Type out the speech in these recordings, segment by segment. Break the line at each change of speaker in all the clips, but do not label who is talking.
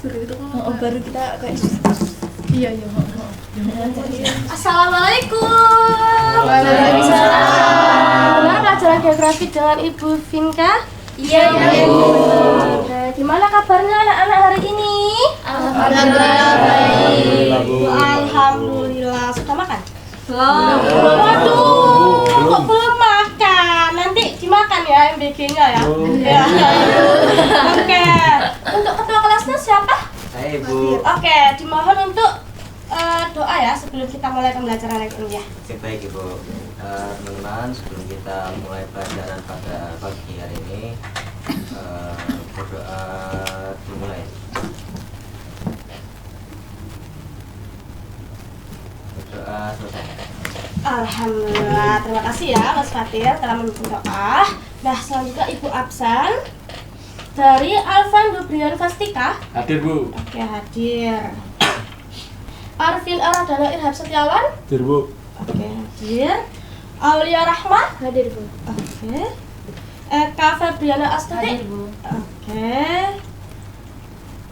baru itu kok.
Oh, baru kita kayak
Iya.
Assalamualaikum.
Waalaikumsalam.
Benar pelajaran geografi dengan Ibu Vinka?
Iya, Bu.
Oke, gimana kabarnya anak-anak hari ini?
Alhamdulillah baik.
Alhamdulillah. Sudah makan?
Belum.
Waduh, kok belum makan? Nanti dimakan ya MBG-nya ya. Ya. Oke. Untuk ketua kelasnya siapa?
Saya Ibu.
Oke, dimohon untuk doa ya sebelum kita mulai pembelajaran hari ini ya.
Baik Ibu. Teman-teman, sebelum kita mulai pelajaran pada pagi hari ini, berdoa dimulai. Berdoa selesai.
Alhamdulillah, terima kasih ya Mas Fatir telah mendukung doa. Nah, selanjutnya Ibu Absan dari Alvan Dubrian Fastika.
Hadir, Bu.
Oke, hadir. Arvin Aradana Irhab Setiawan.
Hadir, Bu.
Oke, hadir. Aulia Rahma.
Hadir, Bu.
Oke. Eka Febriana Astuti.
Hadir, Bu.
Oke.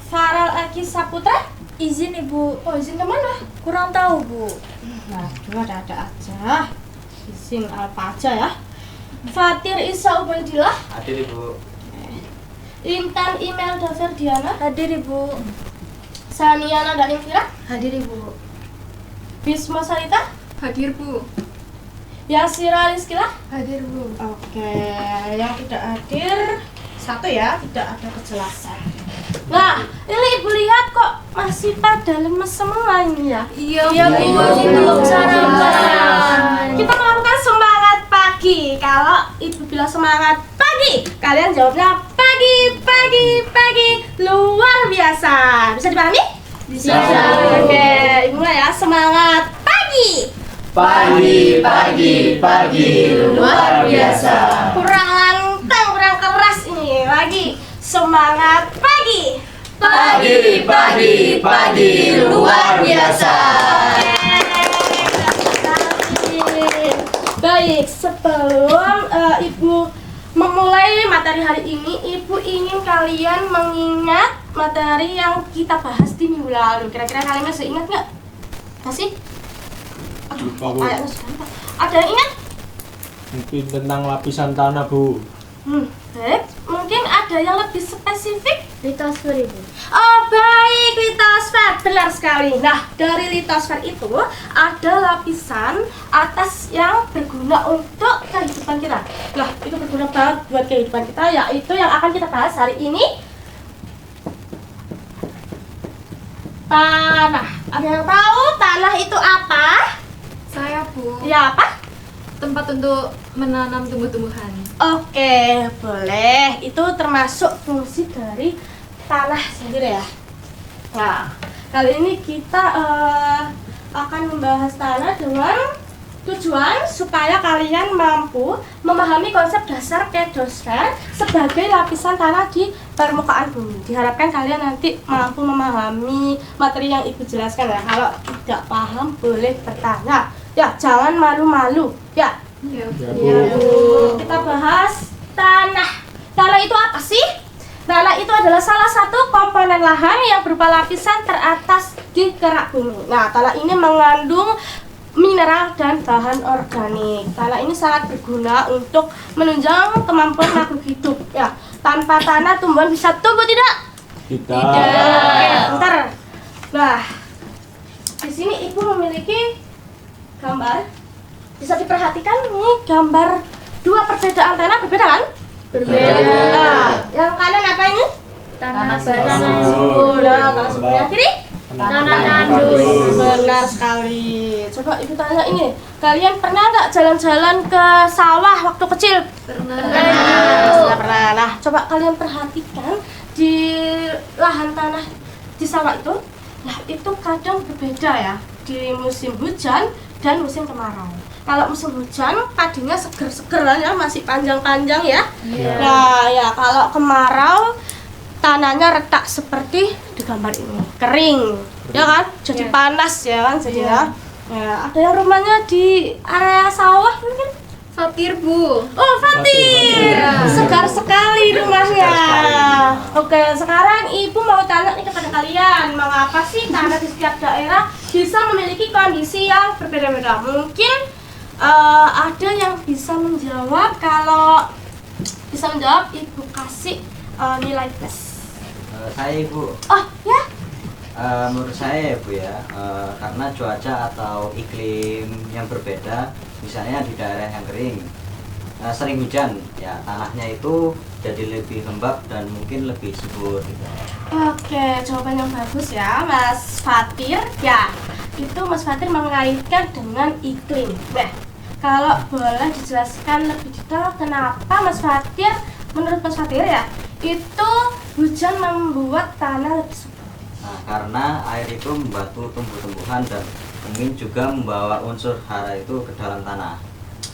Faral Aki Saputra.
Izin, Ibu.
Oh, izin kemana?
Kurang tahu, Bu.
Waduh, ada aja. Izin apa aja ya. Fatir Isa Ubaidillah.
Hadir Ibu.
Intan Imelda Ferdiana.
Hadir, Ibu.
Saniana dan Infira.
Hadir, Ibu.
Bisma Sarita.
Hadir, Bu.
Yasira Rizkila.
Hadir, Bu.
Oke, yang tidak hadir satu ya, tidak ada kejelasan. Nah, ini Ibu lihat kok masih pada lemes semua ini ya.
Iya, Bu. Masih belum sarapan.
Kita melakukan semangat pagi. Kalau Ibu bilang semangat pagi, kalian jawabnya pagi, pagi, pagi, luar biasa. Bisa dipahami?
Bisa.
Oke, Ibu mulai ya, semangat pagi.
Pagi, luar biasa.
Kurang lantang, kurang keras ini. Lagi, semangat pagi.
Pagi, luar biasa.
Baik, sebelum Ibu memulai materi hari ini, Ibu ingin kalian mengingat materi yang kita bahas di minggu lalu. Kira-kira kalian masih ingat nggak? Masih? Aduh,
Lupa, Bu.
kayaknya sudah lupa. Ada yang ingat?
Mungkin tentang lapisan tanah, Bu.
Baik. Mungkin ada yang lebih spesifik?
Litosfer, Ibu.
Oh baik, litosfer, benar sekali. Nah, dari litosfer itu ada lapisan atas yang berguna untuk kehidupan kita. Nah, itu berguna banget buat kehidupan kita, yaitu yang akan kita bahas hari ini. Tanah. Ada yang tahu tanah itu apa?
Saya, Bu.
Ya, apa?
Tempat untuk menanam tumbuh-tumbuhan.
Oke, boleh. Itu termasuk fungsi dari tanah sendiri ya. Nah, kali ini kita akan membahas tanah dengan tujuan supaya kalian mampu memahami konsep dasar pedosfer sebagai lapisan tanah di permukaan bumi. Diharapkan kalian nanti mampu memahami materi yang Ibu jelaskan ya. Kalau tidak paham boleh bertanya. Ya, jangan malu-malu. Ya.
Iya.
Ya, Bu. Kita bahas tanah. Tanah itu apa sih? Tanah itu adalah salah satu komponen lahan yang berupa lapisan teratas di kerak bumi. Nah, tanah ini mengandung mineral dan bahan organik. Tanah ini sangat berguna untuk menunjang kemampuan makhluk hidup. Ya, tanpa tanah tumbuhan bisa tumbuh tidak?
Tidak.
Oke, bentar. Nah, di sini Ibu memiliki gambar. Bisa diperhatikan nih gambar dua perbedaan tanah berbeda kan?
Berbeda.
Nah, yang kanan apa ini?
Tanah
subur. Nah, tanah subur. Yang kiri?
Tanah tandus.
Benar sekali. Coba Ibu tanya ini, kalian pernah nggak jalan-jalan ke sawah waktu kecil? Sudah pernah. Nah, coba kalian perhatikan di lahan tanah di sawah itu. Nah, itu kadang berbeda ya di musim hujan dan musim kemarau. Kalau musim hujan padinya seger-seger ya, masih panjang-panjang ya. Nah, ya kalau kemarau tanahnya retak seperti di gambar ini, kering, ya kan? Jadi panas ya kan jadinya. Ya, ada yang rumahnya di area sawah mungkin?
Fatir, Bu.
Oh, Fatir.
Fatir.
Segar sekali rumahnya. Oke, sekarang Ibu mau tanya nih kepada kalian, mengapa sih tanah di setiap daerah bisa memiliki kondisi yang berbeda-beda? Mungkin ada yang bisa menjawab. Kalau bisa menjawab, Ibu kasih nilai plus.
Saya Ibu,
Oh, ya?
menurut saya ya Bu ya, karena cuaca atau iklim yang berbeda, misalnya di daerah yang kering, sering hujan, ya tanahnya itu jadi lebih lembab dan mungkin lebih subur gitu.
Oke, jawaban yang bagus ya, Mas Fatir. Ya, itu Mas Fatir mengaitkan dengan iklim. Nah, kalau boleh dijelaskan lebih detail kenapa Mas Fatir, menurut Mas Fatir ya, itu hujan membuat tanah lebih subur.
Nah, karena air itu membantu tumbuh-tumbuhan dan mungkin juga membawa unsur hara itu ke dalam tanah.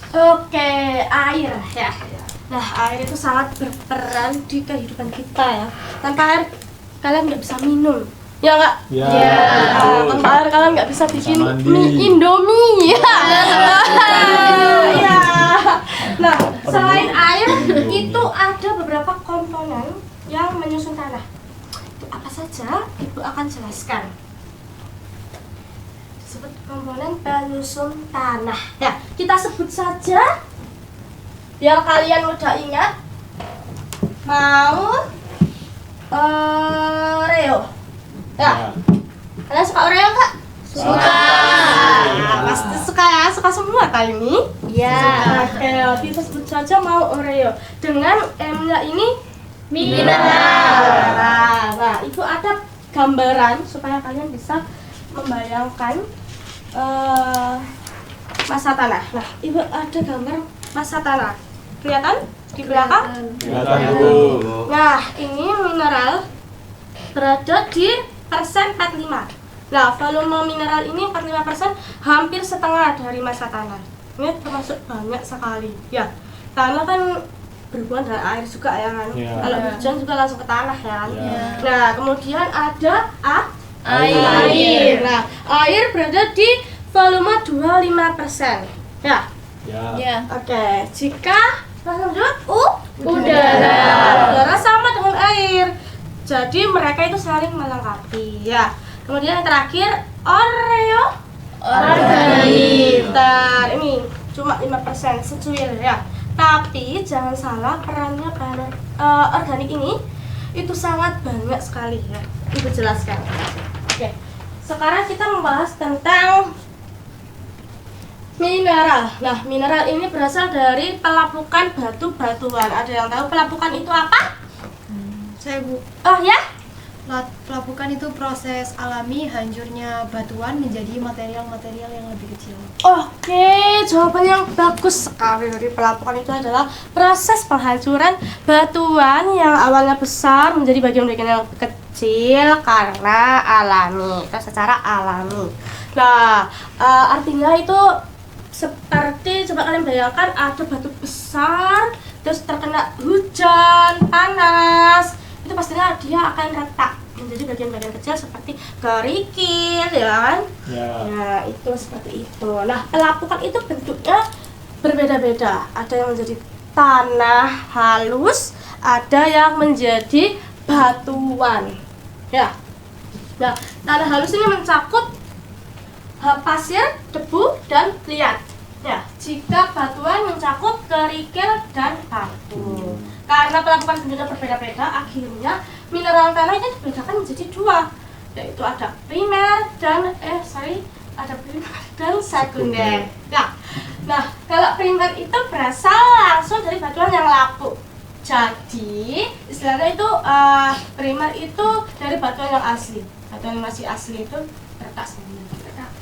Oke, air ya.
Ya.
Nah, air itu sangat berperan di kehidupan kita ya. Tanpa air kalian nggak bisa minum, ya nggak?
Ya.
Nah, tanpa air kalian nggak bisa bikin
mandi.
mie Indomie ya. Ya. Nah, selain air itu ada beberapa komponen yang menyusun tanah. Itu apa saja? Ibu akan jelaskan. Disebut komponen penyusun tanah. Ya, kita sebut saja biar kalian mudah ingat. Mau Oreo. Ya. Kalian suka Oreo nggak?
Suka.
Pasti suka ya, suka semua kali ini.
Ya.
Oke, kita sebut saja mau Oreo dengan M-nya ini
Mineral.
Nah, itu ada gambaran supaya kalian bisa membayangkan masa tanah. Nah, ibu ada gambar masa tanah. Kelihatan di belakang?
Kelihatan Bu.
Nah, ini mineral berada di persen 45. Nah, volume mineral ini 45%, hampir setengah dari massa tanah. Ini termasuk banyak sekali. Ya, tanah kan berhubungan dengan air juga ya kan.
Ya.
Kalau hujan juga langsung ke tanah ya kan.
Ya.
Nah, kemudian ada
Air.
Nah, air berada di volume 25%. Ya.
Ya.
Ya.
Oke, jika langsung jawab
Udara.
Udara sama dengan air. Jadi mereka itu saling melengkapi ya. Kemudian yang terakhir Oreo
Organik.
Bentar, ini cuma 5% secuil ya. Tapi jangan salah, perannya organik ini itu sangat banyak sekali ya. Ibu jelaskan. Oke. Sekarang kita membahas tentang mineral. Nah, mineral ini berasal dari pelapukan batu-batuan. Ada yang tahu pelapukan itu apa?
Saya Bu,
Oh ya?
pelapukan itu proses alami hancurnya batuan menjadi material-material yang lebih kecil.
Oke, jawaban yang bagus sekali dari pelapukan itu adalah proses penghancuran batuan yang awalnya besar menjadi bagian-bagian yang lebih kecil karena alami, itu secara alami. Nah, artinya itu seperti, coba kalian bayangkan ada batu besar terus terkena hujan, panas, itu pastinya dia akan retak menjadi bagian-bagian kecil seperti kerikil ya kan.
Ya.
Nah, itu seperti itu. Nah, pelapukan itu bentuknya berbeda-beda. Ada yang menjadi tanah halus, ada yang menjadi batuan. Ya. Nah, tanah halus ini mencakup pasir, debu, dan liat. Ya, jika batuan mencakup kerikil dan batu. Karena pelapukan bentuknya berbeda-beda, akhirnya mineral tanah ini dibedakan menjadi dua, yaitu ada primer dan sekunder. Nah, kalau primer itu berasal langsung dari batuan yang lapuk. Jadi istilahnya itu primer itu dari batuan yang asli. Batuan yang masih asli itu retak sendiri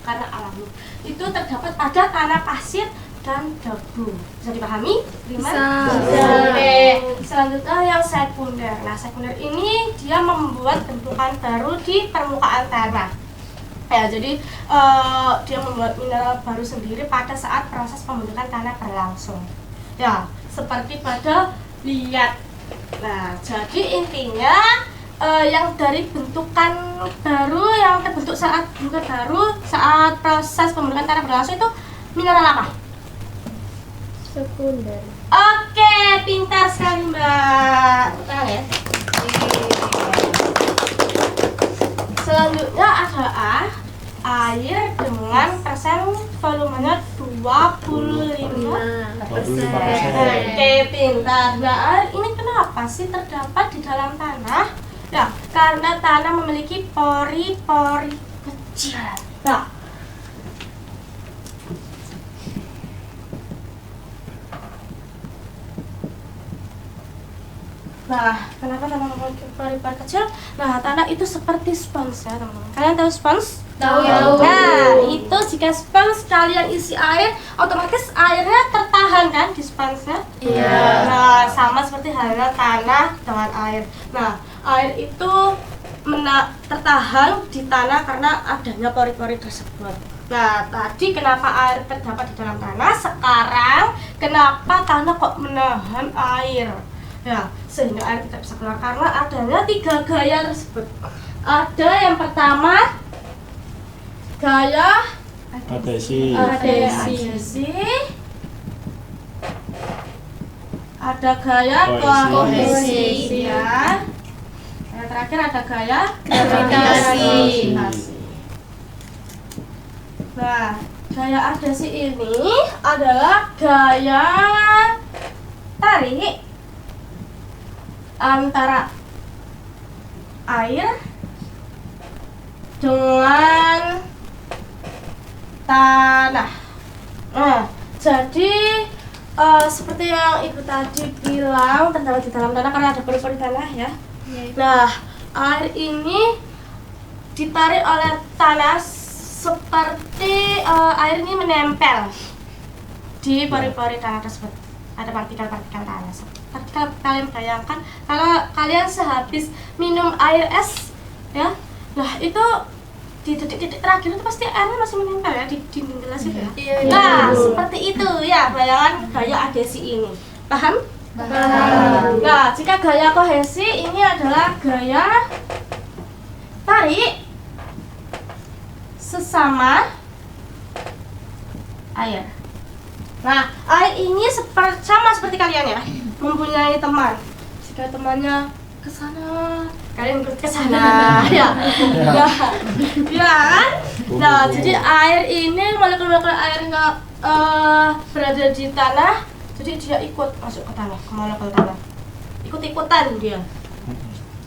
karena alami. Itu terdapat pada tanah pasir dan debu. Bisa dipahami? Primer?
Bisa.
Oke. Selanjutnya yang sekunder. Nah, sekunder ini dia membuat bentukan baru di permukaan tanah. Ya, jadi dia membuat mineral baru sendiri pada saat proses pembentukan tanah berlangsung. Ya, seperti pada liat. Nah, jadi intinya yang dari bentukan baru yang terbentuk saat bentukan baru saat proses pembentukan tanah berlangsung itu mineral apa?
Sekunder.
Oke, pintar sekali Mbak. Tenang ya. Selanjutnya adalah air dengan persen volumenya 25%. Oke, pintar. Nah, air ini kenapa sih terdapat di dalam tanah? Ya, karena tanah memiliki pori-pori kecil. Nah, kenapa tanah memiliki pori-pori kecil? Nah, tanah itu seperti spons ya, teman-teman. Kalian tahu spons?
Tahu.
Nah, itu jika spons kalian isi air, otomatis airnya tertahan kan di sponsnya?
Iya.
Nah, sama seperti halnya tanah dengan air. Nah, air itu tertahan di tanah karena adanya pori-pori tersebut. Nah, tadi kenapa air terdapat di dalam tanah? Sekarang, kenapa tanah kok menahan air? Ya, sehingga air tidak bisa keluar karena adanya 3 gaya tersebut. Ada yang pertama, gaya
Adhesi.
adhesi. Ada gaya
Kohesi.
ya. Yang terakhir ada gaya
Gravitasi.
Nah, gaya adhesi ini adalah gaya tarik antara air dengan tanah. Nah, jadi seperti yang Ibu tadi bilang terdapat di dalam tanah karena ada pori-pori tanah ya. Nah, air ini ditarik oleh tanah seperti air ini menempel di pori-pori tanah tersebut. Ada partikel-partikel tanah. Seperti kalau kalian bayangkan, kalau kalian sehabis minum air es, ya, nah itu di detik-detik terakhir itu pasti airnya masih menempel ya di dinding gelas itu ya.
Iya.
Nah, seperti itu ya bayangan gaya adhesi ini. Paham?
Paham.
Nah, jika gaya kohesi ini adalah gaya tarik sesama air. Nah, air ini sama seperti kalian ya, mempunyai teman. Jika temannya ke sana, kalian ikut ke sana, ya. Nah, ya kan? Nah, jadi air ini molekul-molekul airnya berada di tanah, jadi dia ikut masuk ke tanah, ke molekul tanah. Ikut-ikutan dia.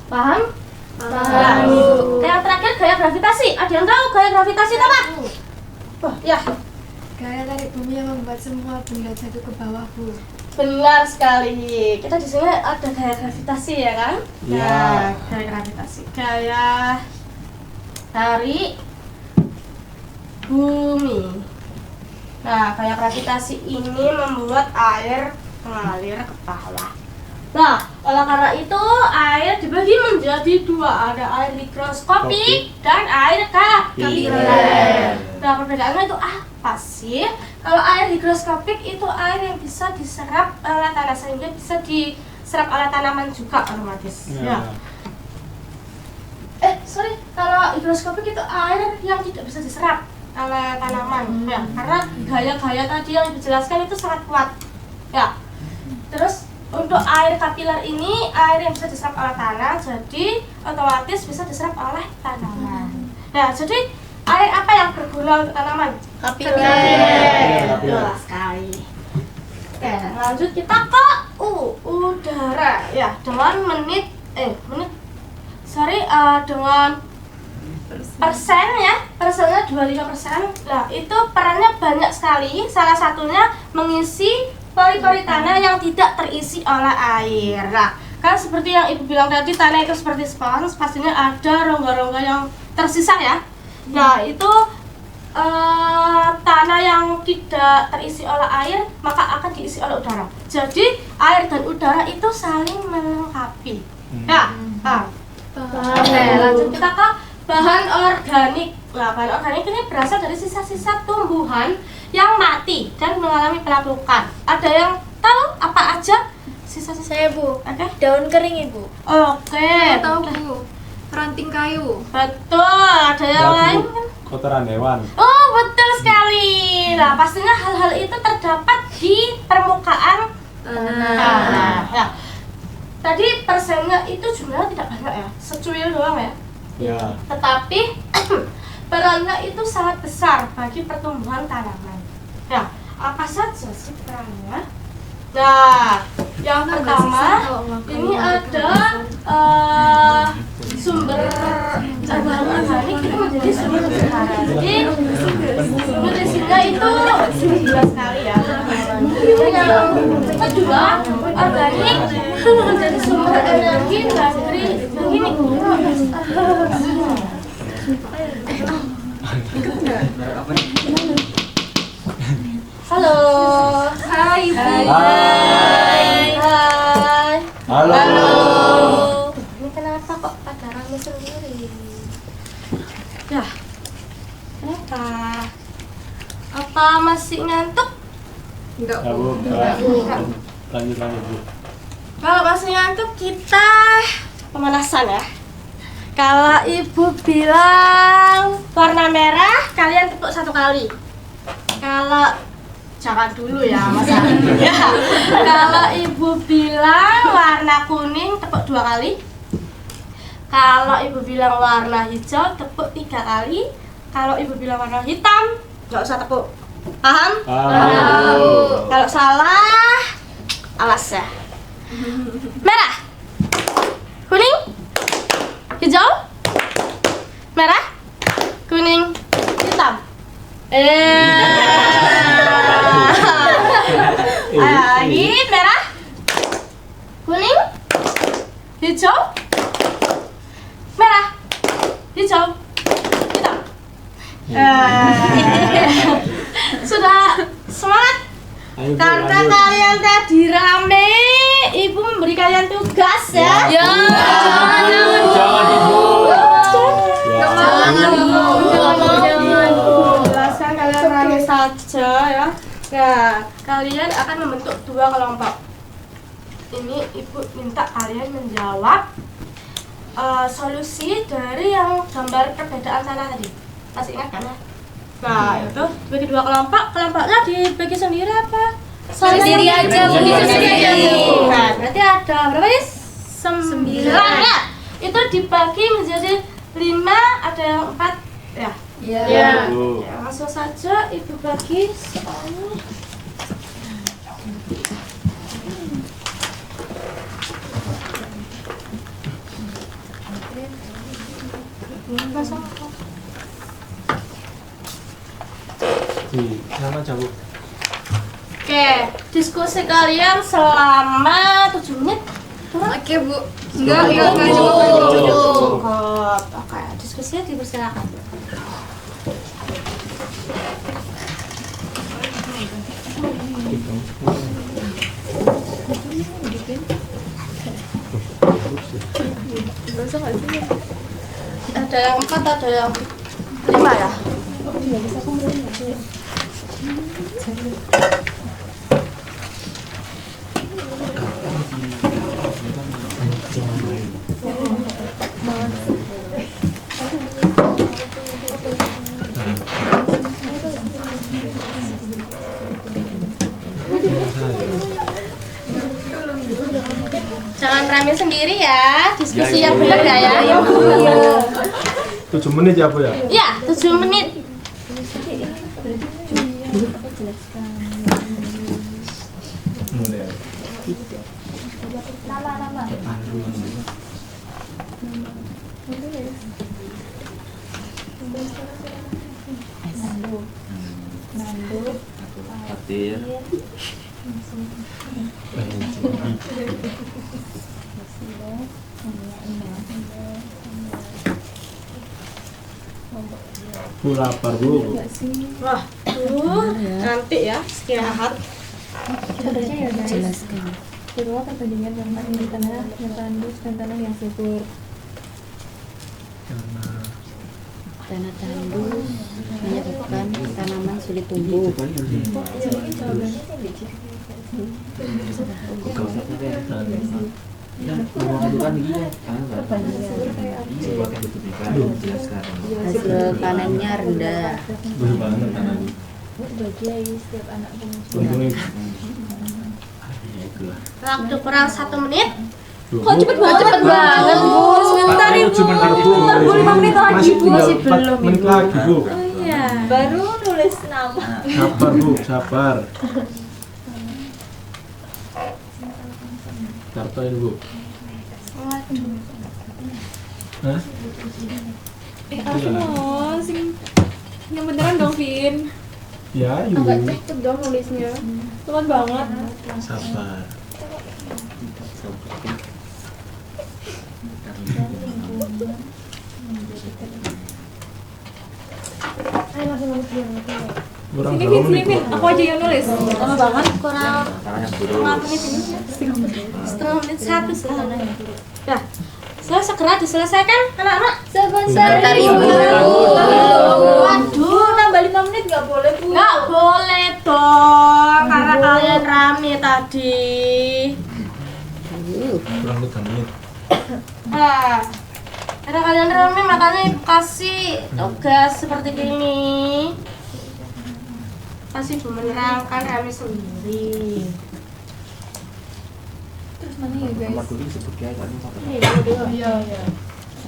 Paham? Nah, yang terakhir gaya gravitasi. Ada yang tahu gaya gravitasi itu apa? Wah, ya.
Gaya tarik bumi yang membuat semua benda jatuh ke bawah, Bu.
Benar sekali. Kita di sini ada gaya gravitasi ya kan?
Iya.
Nah, gaya gravitasi. Gaya tarik bumi. Nah, gaya gravitasi ini membuat air mengalir ke bawah. Nah, oleh karena itu air dibagi menjadi 2, ada air mikroskopik dan air kapiler. Nah, perbedaannya itu apa sih? Kalau air higroskopik itu air yang bisa diserap oleh tanah sehingga bisa diserap oleh tanaman juga otomatis. Ya. Kalau higroskopik itu air yang tidak bisa diserap oleh tanaman. Ya, karena gaya-gaya tadi yang dijelaskan itu sangat kuat. Ya. Terus untuk air kapiler ini air yang bisa diserap oleh tanah, jadi otomatis bisa diserap oleh tanaman. Nah, jadi air apa yang berguna untuk tanaman?
Kapiler.
Betul sekali. Oke, lanjut kita ke udara ya, dengan dengan persen ya, persennya 25%. Nah, itu perannya banyak sekali. Salah satunya mengisi pori-pori tanah yang tidak terisi oleh air. Nah, kan seperti yang Ibu bilang tadi, tanah itu seperti spons, pastinya ada rongga-rongga yang tersisa ya. Nah, itu tanah yang tidak terisi oleh air maka akan diisi oleh udara. Jadi air dan udara itu saling melengkapi. Ya. Oke, lanjut kita ke bahan organik. Nah, bahan organik ini berasal dari sisa-sisa tumbuhan yang mati dan mengalami pelapukan. Ada yang tahu apa aja sisa-sisa?
Saya, Bu.
Oke.
Daun kering, Ibu.
Oke.
Tahu, Bu. Ranting kayu.
Betul. Ada yang lain?
kotoran hewan.
Oh, betul sekali. Nah, pastinya hal-hal itu terdapat di permukaan tanah. Ya. Tadi persennya itu jumlahnya tidak banyak ya, secuil doang ya.
Ya.
Tetapi perannya itu sangat besar bagi pertumbuhan tanaman. Ya, apa saja sih perannya? Nah, yang pertama ini ada sumber organik itu menjadi sumber utara. Jadi nutrisinya itu jelas sekali ya. Yang kedua, organik menjadi sumber energi dari begini. Halo. Hai. Hai. Hai.
Halo.
Ini kenapa kok pada rame sendiri? Ya. Kenapa? Apa masih ngantuk?
Ya, Bu. Lanjut Bu.
Kalau masih ngantuk kita pemanasan ya. Kalau ibu bilang warna merah, kalian tepuk 1 kali. Kalau jangan dulu ya Mas Andi. Ya. Kalau ibu bilang warna kuning, tepuk 2 kali. Kalau ibu bilang warna hijau, tepuk 3 kali. Kalau ibu bilang warna hitam, nggak usah tepuk. Paham? Kalau salah, awas ya. Merah, kuning, hijau, merah, kuning, hitam. Lagi merah, kuning, hijau, merah, hijau, hitam. Sudah semangat?
Ayo, Bu,
Karena
lanjut.
kalian tadi rame, ibu memberi kalian tugas ya.
Ya. Jangan Ibu.
Jelaskan kalian rame saja ya. Nah, kalian akan membentuk 2 kelompok. Ini ibu minta kalian menjawab solusi dari yang gambar perbedaan tanah tadi. Masih ingat kan ya? Nah, itu dibagi 2 kelompok. Kelompoknya dibagi sendiri apa?
Sendiri aja, Bu. Sendiri aja, Bu.
Nah, berarti ada berapa ya? 9 ya. Itu dibagi menjadi 5, ada yang 4 ya.
Iya.
Bu.
Ya, langsung saja ibu bagi soalnya.
Sama aja Bu.
Oke, diskusi kalian selama 7 menit.
Oke, Bu.
Enggak
cukup.
cukup. Oke, diskusinya dipersilakan. Ada yang 4, ada yang 5 ya? Jangan rame sendiri ya, diskusi yang benar ya.
7 menit ya Bu ya?
Ya, 7 menit.
Bu lapar Bu.
Wah, nanti ya, istirahat.
Jelaskan. Kedua, perbandingan manfaat di tanah yang tandus dan tanah yang subur. Tanah tandus menyebabkan tanaman sulit tumbuh.
Hasil panennya rendah.
Bagaimana tanah? Untungnya
Waktu kurang 1 menit.
Kok cepet banget?
Cepet banget, Bu.
Sebentar Ibu.
Cuma kartu.
Bentar, Bu, 5 menit lagi,
Masih
Bu.
tinggal
Masih
4
belum,
menit
Ibu.
lagi, Bu.
Iya.
Baru nulis nama.
Sabar, Bu, sabar. Kartuin, Bu. Hah?
Aduh, sing yang beneran dong, Vin.
Ya, Ibu.
Agak cepet dong nulisnya. Cepet banget.
Sabar. Kurang
Sini,
berapa
Vin,
menit,
Vin.
Bu?
Aku aja yang nulis.
Lama banget, kurang setengah menit ini. Setengah menit, 1 Nah, segera diselesaikan anak-anak.
Sebentar Ibu.
Waduh,
Nambah 5 menit nggak boleh Bu.
nggak boleh dong, karena kalian rame tadi.
Kurang 3 menit.
Nah, karena kalian rame makanya ibu kasih tugas seperti ini. Kasih ibu menerangkan rame sendiri.
Terus mana ya, guys?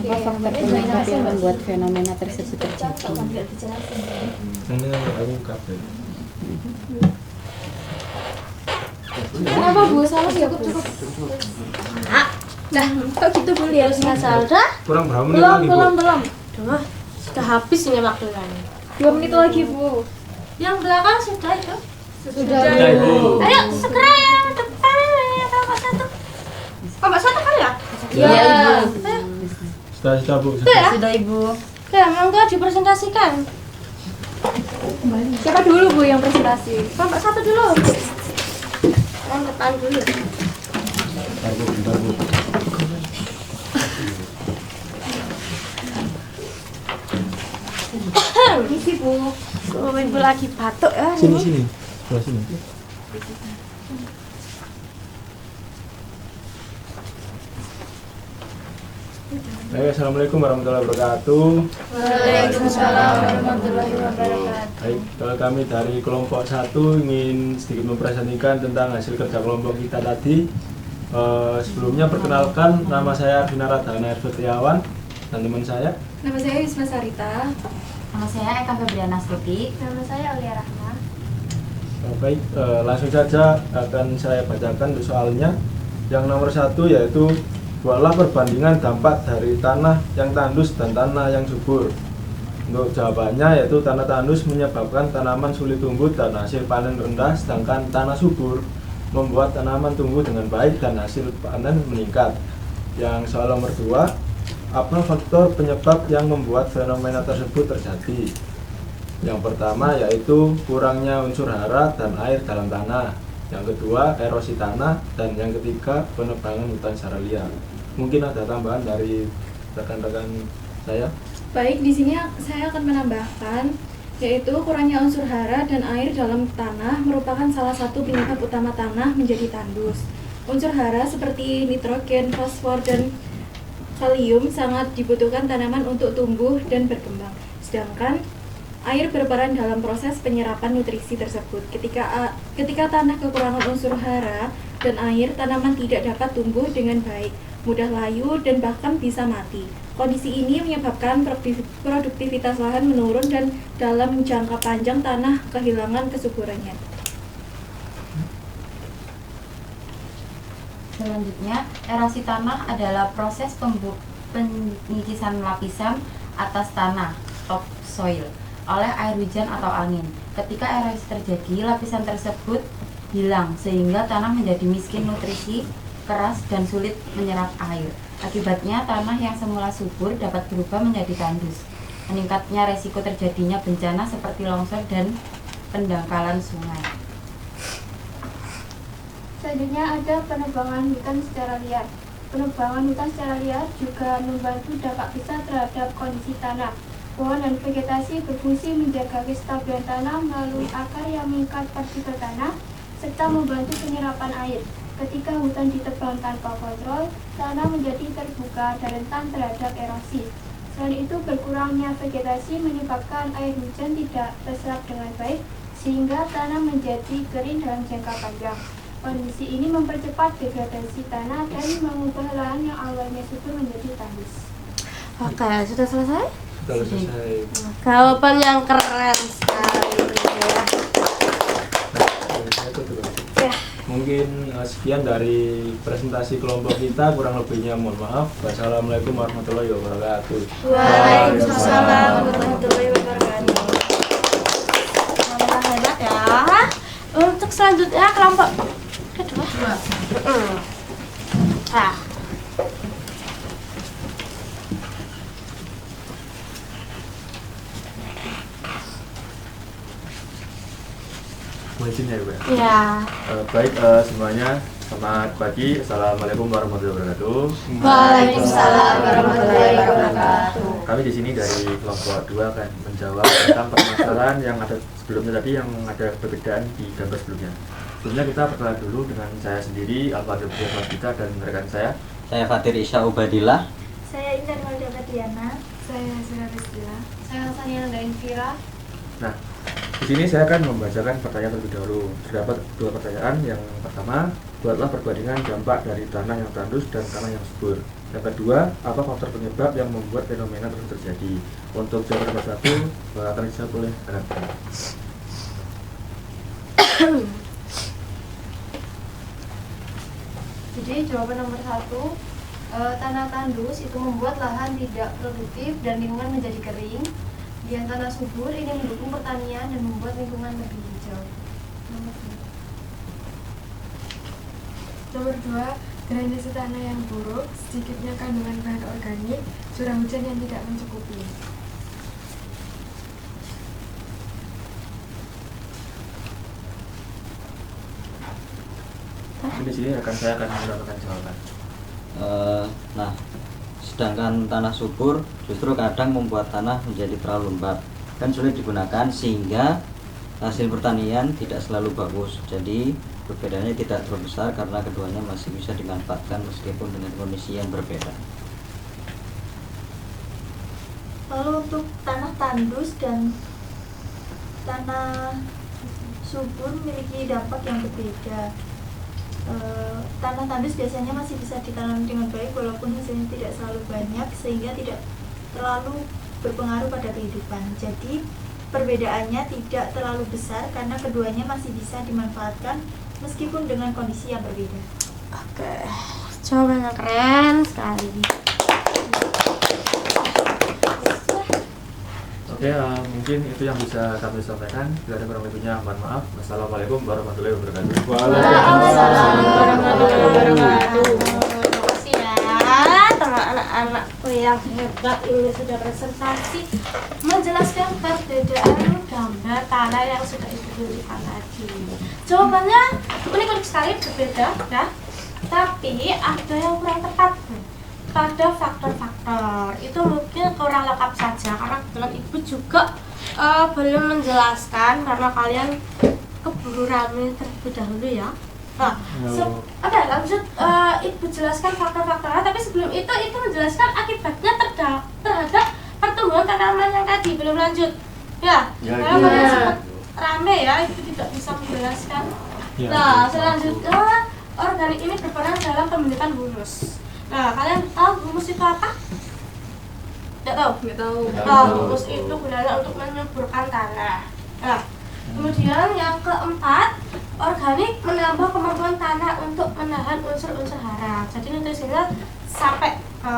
Apa faktor penyebab yang membuat fenomena tersebut terjadi?
Ini aku kabel.
Kenapa Bu? Salah ya, cukup.
Dah, kok gitu Bu lihat masalah dah?
Kurang berapa menit lagi, Bu?
Belum.
Duh, sudah habis ini waktunya.
2 menit lagi, Bu.
Yang belakang sudah itu.
Sudah.
Sudah, Ibu.
Ayo segera yang depan ya Bapak satu. Bapak satu kan ya?
Iya Ibu.
Sudah, Bu.
Itu ya?
Sudah Ibu.
Oke, monggo dipresentasikan.
Siapa dulu Bu yang presentasi?
Bapak satu dulu. Yang depan dulu.
Bentar, Bu. Bentar, Bu.
Misi Bu. Oh, ibu lagi batuk ya.
Sini, sini. Sebelah sini. Baik, Assalamualaikum warahmatullahi wabarakatuh.
Waalaikumsalam warahmatullahi wabarakatuh.
Baik, kalau kami dari kelompok 1 ingin sedikit mempresentasikan tentang hasil kerja kelompok kita tadi. Sebelumnya perkenalkan, nama saya Arvina Radana Setiawan dan teman saya.
Nama saya Wisma Sarita.
Nama saya Eka Febriana Stuti.
Nama saya Aulia Rahma.
Baik, langsung saja akan saya bacakan untuk soalnya. Yang nomor 1 yaitu buatlah perbandingan dampak dari tanah yang tandus dan tanah yang subur. Untuk jawabannya yaitu tanah tandus menyebabkan tanaman sulit tumbuh dan hasil panen rendah, sedangkan tanah subur membuat tanaman tumbuh dengan baik dan hasil panen meningkat. Yang soal nomor 2, apa faktor penyebab yang membuat fenomena tersebut terjadi? Yang pertama yaitu kurangnya unsur hara dan air dalam tanah. Yang kedua, erosi tanah, dan yang ketiga, penebangan hutan secara liar. Mungkin ada tambahan dari rekan-rekan saya.
Baik, di sini saya akan menambahkan yaitu kurangnya unsur hara dan air dalam tanah merupakan salah satu penyebab utama tanah menjadi tandus. Unsur hara seperti nitrogen, fosfor, dan kalium sangat dibutuhkan tanaman untuk tumbuh dan berkembang. Sedangkan air berperan dalam proses penyerapan nutrisi tersebut. Ketika tanah kekurangan unsur hara dan air, tanaman tidak dapat tumbuh dengan baik, mudah layu, dan bahkan bisa mati. Kondisi ini menyebabkan produktivitas lahan menurun dan dalam jangka panjang tanah kehilangan kesuburannya.
Selanjutnya, erosi tanah adalah proses penyikisan lapisan atas tanah, topsoil, oleh air hujan atau angin. Ketika erosi terjadi, lapisan tersebut hilang sehingga tanah menjadi miskin nutrisi, keras, dan sulit menyerap air. Akibatnya, tanah yang semula subur dapat berubah menjadi tandus. Meningkatnya resiko terjadinya bencana seperti longsor dan pendangkalan sungai.
Selanjutnya ada penebangan hutan secara liar. Penebangan hutan secara liar juga membantu dampak besar terhadap kondisi tanah. Pohon dan vegetasi berfungsi menjaga kestabilan tanah melalui akar yang mengikat partikel tanah serta membantu penyerapan air. Ketika hutan ditebang tanpa kontrol, tanah menjadi terbuka dan rentan terhadap erosi. Selain itu, berkurangnya vegetasi menyebabkan air hujan tidak terserap dengan baik, sehingga tanah menjadi kering dalam jangka panjang. Kondisi ini mempercepat degradasi tanah dan mengubah lahan yang awalnya subur menjadi tandus.
Oke, sudah selesai?
Sudah selesai.
Jawaban yang keren sekali. Ya.
Mungkin sekian dari presentasi kelompok kita, kurang lebihnya mohon maaf. Wassalamualaikum warahmatullahi wabarakatuh.
Waalaikumsalam warahmatullahi wabarakatuh. Selamat hebat ya. Untuk selanjutnya kelompok kedua. Ah.
Mau izin ya, Bu?
Ya.
Baik, semuanya selamat pagi. Assalamualaikum warahmatullahi wabarakatuh.
Waalaikumsalam warahmatullahi wabarakatuh.
Kami di sini dari kelompok 2 akan menjawab tentang permasalahan yang ada sebelumnya tadi, yang ada perbedaan di gambar sebelumnya. Sebelumnya kita perkenalan dulu dengan saya sendiri, Al-Fadil kita, dan rekan saya.
Saya Fatir Isya Ubadillah.
Saya Intan Maldana Diana.
Saya Sira. Saya Sania Dainfira.
Nah, di sini saya akan membacakan pertanyaan terlebih dahulu. Terdapat 2 pertanyaan. Yang pertama, buatlah perbandingan dampak dari tanah yang tandus dan tanah yang subur. Yang kedua, apa faktor penyebab yang membuat fenomena tersebut terjadi? Untuk jawaban nomor 1, akan dijawab oleh anak.
Jadi jawaban nomor 1, tanah tandus itu membuat lahan tidak produktif dan lingkungan menjadi kering. Yang tanah subur ini mendukung pertanian dan membuat lingkungan lebih hijau.
Nomor 2, drainase tanah yang buruk, sedikitnya kandungan bahan organik, curah hujan yang tidak mencukupi.
Di sini saya akan mendapatkan jawaban.
Nah, sedangkan tanah subur justru kadang membuat tanah menjadi terlalu lembab dan sulit digunakan, sehingga hasil pertanian tidak selalu bagus. Jadi perbedaannya tidak terlalu besar karena keduanya masih bisa dimanfaatkan meskipun dengan kondisi yang berbeda.
Lalu untuk tanah tandus dan tanah subur memiliki dampak yang berbeda. Tanah tandus biasanya masih bisa ditanam dengan baik walaupun hasilnya tidak selalu banyak, sehingga tidak terlalu berpengaruh pada kehidupan. Jadi perbedaannya tidak terlalu besar karena keduanya masih bisa dimanfaatkan meskipun dengan kondisi yang berbeda.
Oke, jawaban yang keren sekali.
Oke, mungkin itu yang bisa kami sampaikan. Bila ada kurang lebihnya, mohon maaf. Wassalamualaikum warahmatullahi wabarakatuh.
Waalaikumsalam warahmatullahi wabarakatuh. Terima kasih ya teman anak-anakku yang hebat, ini sudah presentasi menjelaskan perbedaan gambar tanah yang sudah ibu berikan tadi. Jawabannya unik-unik sekali, berbeda ya. Tapi ada yang kurang tepat pada faktor-faktor itu, mungkin kurang lengkap saja karena kebetulan ibu juga belum menjelaskan karena kalian keburu rame terlebih dahulu ya. Nah, oke, lanjut ibu jelaskan faktor-faktornya, tapi sebelum itu menjelaskan akibatnya terhadap pertumbuhan tanaman yang tadi. Belum lanjut ya, karena kalian sempat rame ya, ibu tidak bisa menjelaskan. Nah, selanjutnya organik ini berperan dalam pembentukan humus. Nah, kalian tahu humus itu apa? Tidak tahu?
Nggak tahu.
Nah, humus itu gunanya untuk menyuburkan tanah. Nah, kemudian yang keempat, organik menambah kemampuan tanah untuk menahan unsur-unsur hara. Jadi nutrisinya sampai ke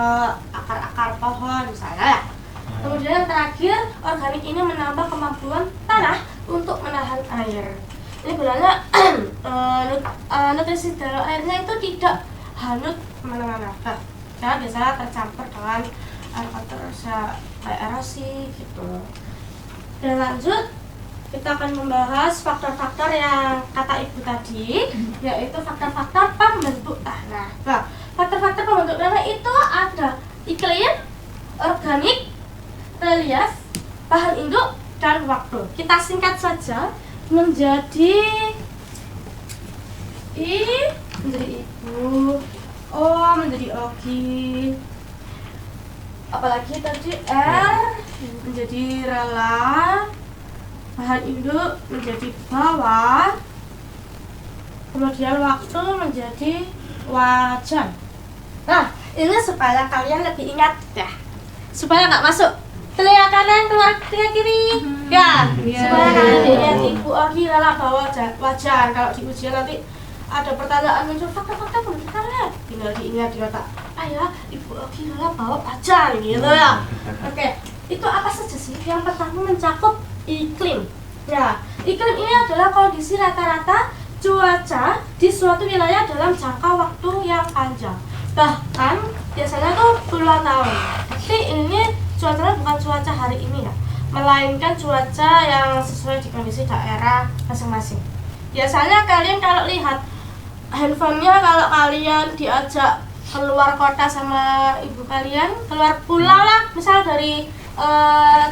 akar-akar pohon misalnya ya. Kemudian yang terakhir, organik ini menambah kemampuan tanah untuk menahan air. Ini gunanya nutrisi dalam airnya itu tidak hanyut kemana-mana. Nah, ya biasanya tercampur dengan air kotor kayak erosi gitu. Dan lanjut, kita akan membahas faktor-faktor yang kata ibu tadi, yaitu faktor-faktor pembentuk tanah. Nah, faktor-faktor pembentuk tanah itu ada iklim, organik, relief, bahan induk, dan waktu. Kita singkat saja menjadi menjadi ibu. O menjadi ogi. Apalagi tadi R menjadi rela. Bahan induk menjadi bawah. Kemudian waktu menjadi wajan. Nah, ini supaya kalian lebih ingat ya. Supaya nggak masuk telinga kanan keluar telinga kiri. Ya, supaya kalian ingat ibu ogi rela bawa wajan. Kalau di ujian nanti ada pertanyaan muncul fakta-fakta menurut kalian, tinggal diingat di otak. Ya, ibu ogi rela bawa wajan gitu ya. Oke, itu apa saja sih? Yang pertama mencakup iklim. Ya, iklim ini adalah kondisi rata-rata cuaca di suatu wilayah dalam jangka waktu yang panjang, bahkan biasanya tuh puluhan tahun. Tapi ini cuacanya bukan cuaca hari ini ya, melainkan cuaca yang sesuai di kondisi daerah masing-masing. Biasanya kalian kalau lihat handphonenya, kalau kalian diajak keluar kota sama ibu kalian, keluar pulau lah, misal dari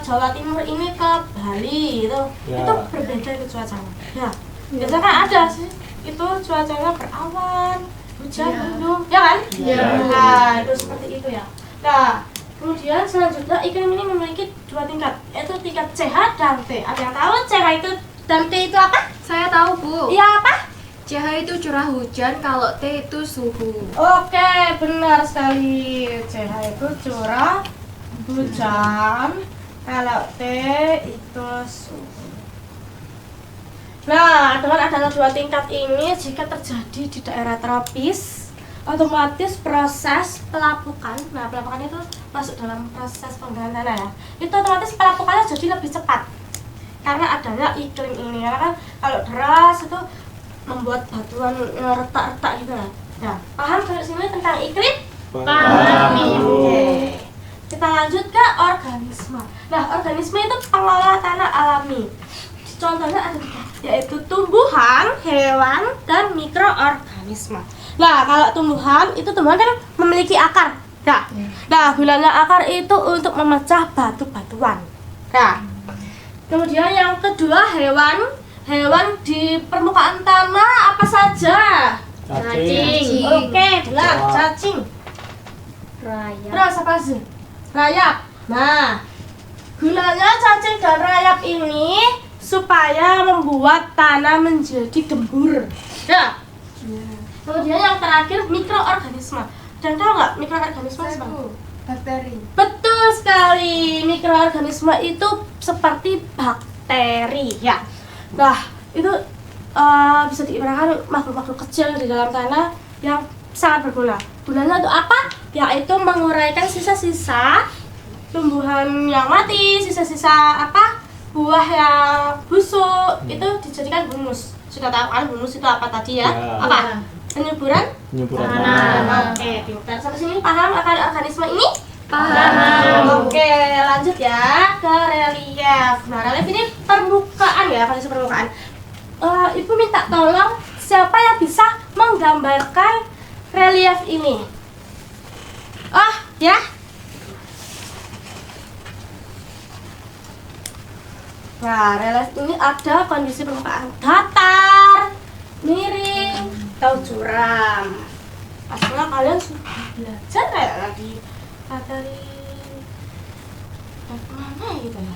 Jawa Timur ini ke Bali itu berbeda itu cuacanya. Ya, biasanya kan ada sih itu cuacanya berawan, hujan, mendung, ya kan? Nah, itu seperti itu ya. Nah, kemudian selanjutnya iklim ini memiliki dua tingkat, yaitu tingkat CH dan T. Ada yang tahu CH itu dan T itu apa?
Saya tahu, Bu.
Iya, apa?
CH itu curah hujan, kalau T itu suhu.
Oke, benar sekali. CH itu curah hujan, kalau T itu suhu. Nah, dengan adanya dua tingkat ini, jika terjadi di daerah tropis, otomatis proses pelapukan, nah pelapukan itu masuk dalam proses penggalangan tanah ya, itu otomatis pelapukannya jadi lebih cepat karena adanya iklim ini. Karena kan kalau deras itu membuat batuan retak-retak gitu lah. Nah, paham sampai sini tentang iklim? Paham. Oke. Kita lanjut ke organisme. Nah, organisme itu pengelola tanah alami. Contohnya ada tiga, yaitu tumbuhan, hewan, dan mikroorganisme. Nah, kalau tumbuhan kan memiliki akar. Nah, gunanya akar itu untuk memecah batu-batuan. Nah, kemudian yang kedua hewan. Hewan di permukaan tanah apa saja?
Cacing.
Oke, benar, cacing. Terus apa sih? Rayap. Nah, gunanya cacing dan rayap ini supaya membuat tanah menjadi gembur. Ya. Kemudian yang terakhir mikroorganisme. Dan tahu nggak mikroorganisme apa?
Bakteri.
Betul sekali. Mikroorganisme itu seperti bakteri ya. Nah, itu bisa diibaratkan makhluk-makhluk kecil di dalam tanah yang sangat berguna. Gunanya untuk apa? Yaitu menguraikan sisa-sisa tumbuhan yang mati, sisa-sisa buah yang busuk, itu dijadikan humus. Sudah tahu kan humus itu apa tadi ya? Apa? Penyuburan tanah. Oke, pintar. Sampai sini paham akan organisme ini? Paham. Oke, lanjut ya ke relief. Nah, relief ini permukaan ya, kondisi permukaan. Ibu minta tolong siapa yang bisa menggambarkan relief ini? Ya. Nah, relief ini ada kondisi permukaan datar, miring, atau curam. Pastinya kalian sudah belajar kayak lagi materi mana gitu ya.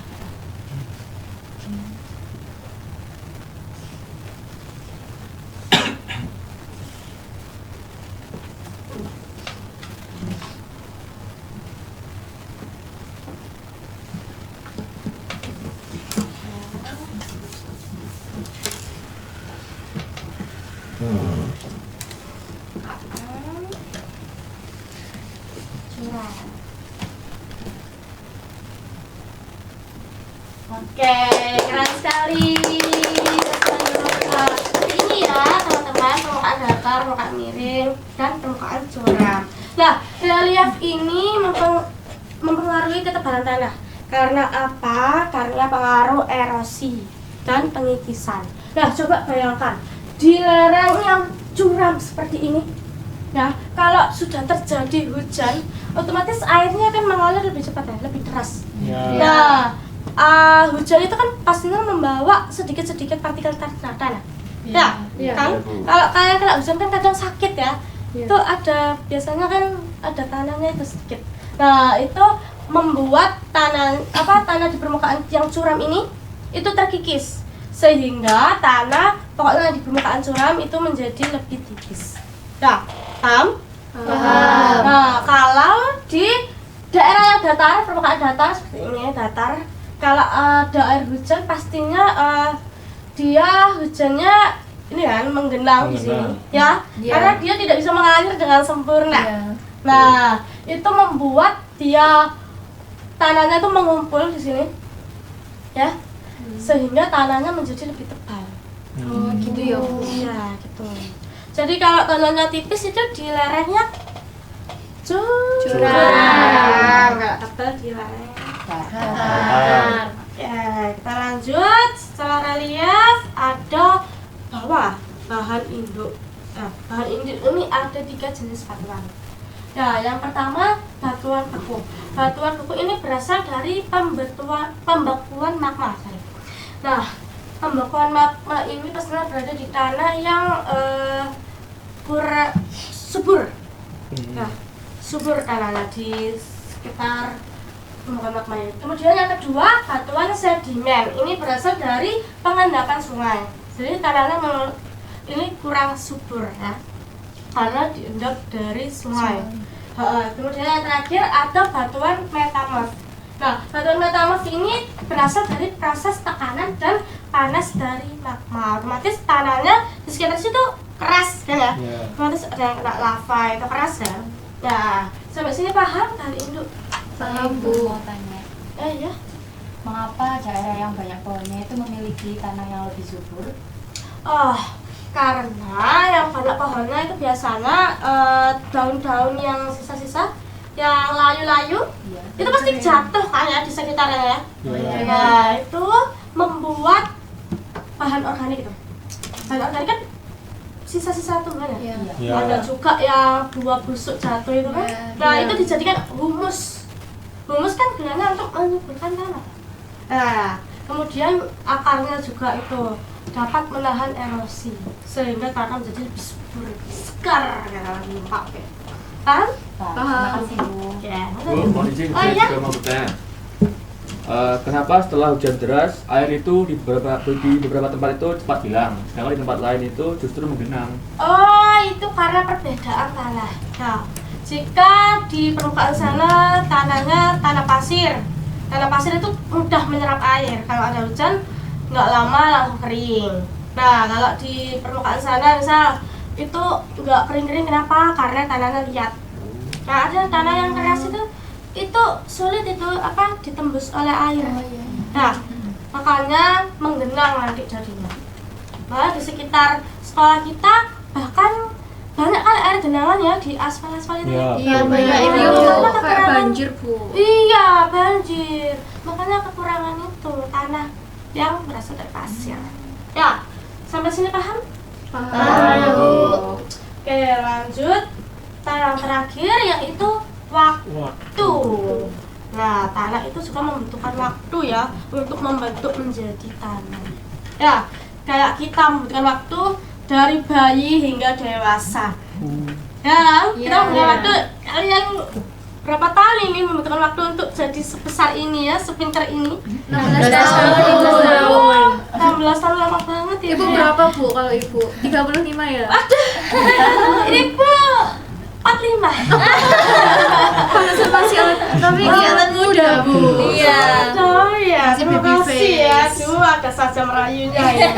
Oke, keren sekali. Ini ya teman-teman, permukaan datar, permukaan miring, dan permukaan curam. Nah, relief ini mempengaruhi ketebalan tanah. Karena apa? Karena pengaruh erosi dan pengikisan. Nah, coba bayangkan di lereng yang curam seperti ini. Nah, kalau sudah terjadi hujan, otomatis airnya akan mengalir lebih cepat ya, lebih deras. Nah, hujan itu kan pastinya membawa sedikit-sedikit partikel tanah. Ya,
Iya.
kan?
Bu.
Kalau kalian kena hujan kan kadang sakit ya.
Iya.
Itu ada biasanya kan ada tanahnya itu sedikit. Nah, itu membuat tanah di permukaan yang curam ini itu terkikis sehingga tanah pokoknya di permukaan curam itu menjadi lebih tipis. Nah, paham?
Paham.
Nah, kalau di daerah yang datar, permukaan datar seperti ini, datar, kalau ada air hujan pastinya dia hujannya ini kan menggenang di sini, ya, karena dia tidak bisa mengalir dengan sempurna. Nah, itu membuat dia tanahnya itu mengumpul di sini, ya, sehingga tanahnya menjadi lebih tebal.
Oh, gitu ya, Bu.
Iya, gitu. Jadi kalau tanahnya tipis itu di lerengnya curam, kalau tebal di lereng datar. Ya, kita lanjut. Setelah relief ada bahan induk. Nah, bahan induk ini ada 3 jenis batuan. Nah, yang pertama batuan beku. Batuan beku ini berasal dari pembekuan magma. Nah, pembekuan magma ini pastinya berada di tanah yang kurang subur. Nah, subur tanahnya di sekitar pembekuan magma ini. Kemudian yang kedua batuan sedimen. Ini berasal dari pengendapan sungai. Jadi tanahnya ini kurang subur ya, karena diendap dari sungai. Kemudian yang terakhir ada batuan metamorf. Nah, batuan metamorf ini berasal dari proses tekanan dan panas dari magma. Otomatis tanahnya di sekitar situ keras kan ya? Otomatis ada yang kena lava itu keras kan? Nah, sampai sini paham dari induk?
Paham,
Bu,
Bu.
mau tanya.
Ya.
Mengapa daerah yang banyak pohonnya itu memiliki tanah yang lebih subur?
Oh, karena yang banyak pohonnya itu biasanya daun-daun yang sisa-sisa, yang layu-layu,
Iya.
itu pasti jatuh kan ya di sekitarnya ya.
Iya.
Nah, itu membuat bahan organik itu. Bahan organik kan sisa-sisa tumbuhan ya.
Iya.
Ada juga yang buah busuk jatuh itu kan. Nah, itu dijadikan humus. Humus kan gunanya untuk menyuburkan tanah. Nah, kemudian akarnya juga itu dapat menahan erosi sehingga tanah menjadi lebih subur, lebih segar kalau dipakai. Paham?
Terima kasih, Bu.
Ya.
Bu, mohon izin,
Oh,
saya
iya?
juga mau bertanya. Kenapa setelah hujan deras air itu di beberapa tempat itu cepat hilang, sedangkan di tempat lain itu justru menggenang?
Oh, itu karena perbedaan tanah. Nah, jika di permukaan sana tanahnya tanah pasir. Tanah pasir itu mudah menyerap air. Kalau ada hujan, nggak lama langsung kering. Nah, kalau di permukaan sana misal itu nggak kering-kering, kenapa? Karena tanahnya liat. Nah, ada tanah yang keras itu sulit itu ditembus oleh air. Nah, makanya menggenang nanti jadinya. Nah, di sekitar sekolah kita bahkan banyak kan air genangan ya di aspal-aspal itu.
Iya, banyak
Iya,
itu
karena
kayak
kekurangan-
banjir, Bu.
Iya, banjir. Makanya kekurangan itu tanah yang berasal dari pasir. Ya, sampai sini paham?
Paham, Bu.
Oke, lanjut. Tanah terakhir yaitu waktu. Nah, tanah itu juga membutuhkan waktu ya untuk membentuk menjadi tanah. Ya, kayak kita membutuhkan waktu dari bayi hingga dewasa. Ya, kita membutuhkan waktu. Kalian berapa tahun ini membutuhkan waktu untuk jadi sebesar ini ya, sepinter ini?
16 tahun.
16 tahun lama banget ya.
Ibu berapa, Bu, kalau Ibu? 35 ya?
Ibu 45.
Masih tapi kelihatan muda, Bu. Iya.
Oh iya,
Masih
terima
baby
kasih ya.
face.
Aduh, ada saja merayunya ya.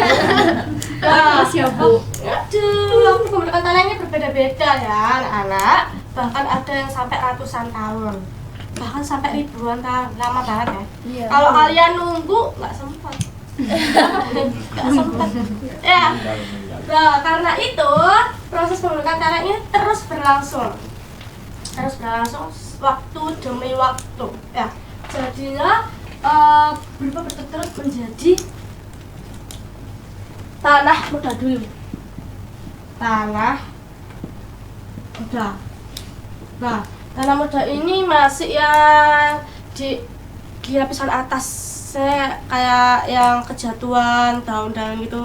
Makasih ya, Bu.
Aduh, waktu pembentukan tanah ini berbeda-beda ya anak-anak. Bahkan ada yang sampai ratusan tahun, bahkan sampai ribuan tahun, lama banget ya.
Iya.
Kalau kalian nunggu nggak sempat, nggak sempat. Ya. Nah, karena itu proses pembentukan tanah ini terus berlangsung waktu demi waktu. Ya, jadinya berubah berturut menjadi tanah muda dulu. Tanah muda. Nah, tanah muda ini masih yang di lapisan atas kayak yang kejatuhan daun-daun gitu.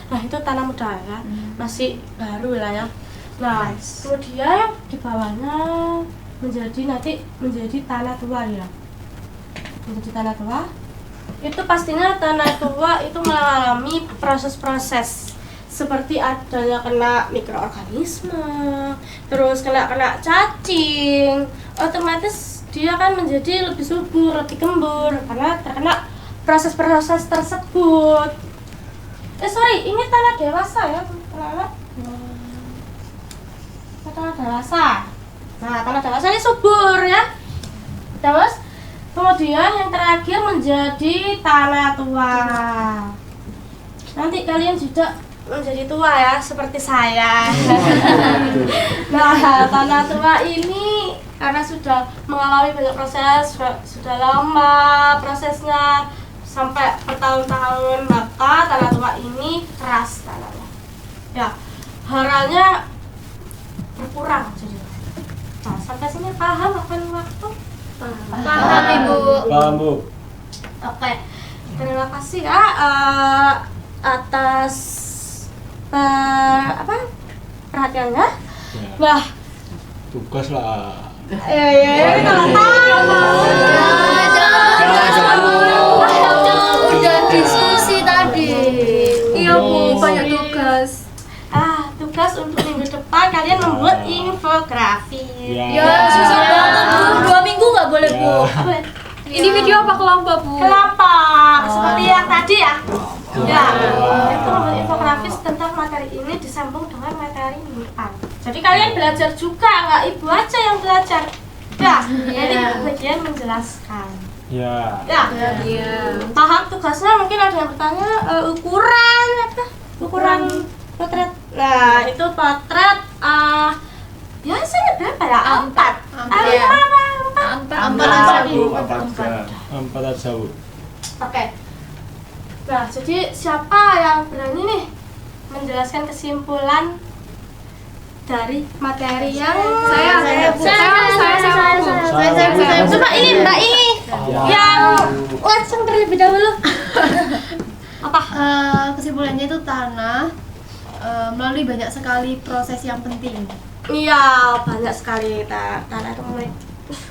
Nah itu tanah muda ya, masih baru lah ya. Nah kemudian di bawahnya nanti menjadi tanah tua ya. Menjadi tanah tua itu pastinya tanah tua itu mengalami proses-proses seperti adanya kena mikroorganisme, terus kena cacing, otomatis dia kan menjadi lebih subur, lebih gembur karena terkena proses-proses tersebut. Ini tanah dewasa ya, tanah dewasa. Nah, tanah dewasa ini subur ya. Terus kemudian yang terakhir menjadi tanah tua. Nanti kalian juga menjadi tua ya, seperti saya. Nah, tanah tua ini karena sudah mengalami banyak proses, sudah lama prosesnya sampai bertahun-tahun, maka tanah tua ini keras tanahnya. Ya, haranya berkurang jadi. Nah, sampai sini paham akan waktu?
Paham, Ibu.
Paham, Bu.
Oke, terima kasih ya atas perhatiannya. Nah,
Tugas lah.
Udah diskusi tadi.
Iya Bu, banyak tugas.
Tugas untuk minggu depan kalian membuat infografis.
Ya, susah banget Bu. 2 minggu nggak boleh Bu.
Ini video apa kelompok Bu?
Kelompok, seperti yang tadi ya. Ya, itu membuat infografis tentang materi ini disambung dengan materi minggu depan. Jadi kalian belajar juga, nggak Ibu aja yang belajar. Ya, nanti bagian menjelaskan.
Ya.
Paham tugasnya? Mungkin ada yang bertanya ukuran apa? Ukuran potret. Nah, itu potret biasanya berapa ya? 4.
Empat aja, Bu.
Oke. Nah, jadi siapa yang berani nih menjelaskan kesimpulan dari materi yang
Saya.
Coba ini Mbak ini yang langsung terlebih dahulu. Apa?
Kesimpulannya itu tanah melalui banyak sekali proses yang penting.
Iya, banyak sekali tanah itu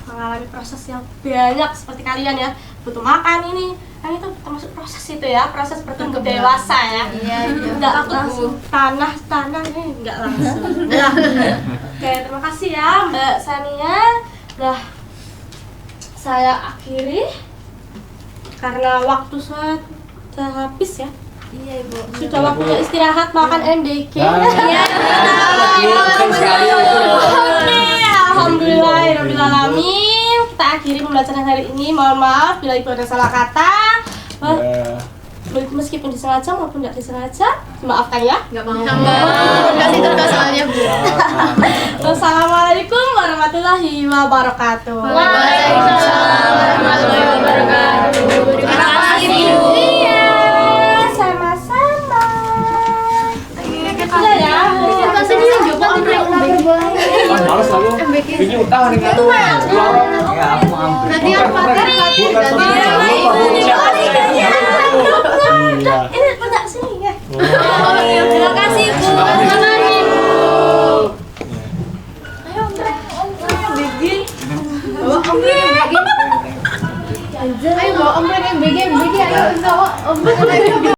mengalami proses yang banyak seperti kalian ya, butuh makan ini, kan itu termasuk proses itu ya, proses bertumbuh dewasa ya.
Iya.
Enggak langsung tanah ini enggak langsung. Nah, oke, terima kasih ya Mbak Sania. Nah, saya akhiri karena waktu saya sudah habis ya.
Iya Ibu.
Sudah waktunya istirahat makan MDK.
Iya.
Alhamdulillahirrahmanirrahim. Kita akhiri pembelajaran hari ini. Mohon maaf bila Ibu ada salah kata. Meskipun disengaja maupun tidak disengaja, dimaafkan ya.
Enggak mau. Kasih tugas soalnya Bu.
Wassalamualaikum warahmatullahi wabarakatuh.
Waalaikumsalam warahmatullahi wabarakatuh. Terima kasih Bu.
Iya, sama-sama. Sudah ya.
Males aku. Ini utang nih kan.
Ya, aku ambil.
Nanti yang materi.
Ini punya sini ya.
Terima kasih Bu.
Ayo Om Begi.
Ayo bawa ombrek yang BG ayo bawa ombrek.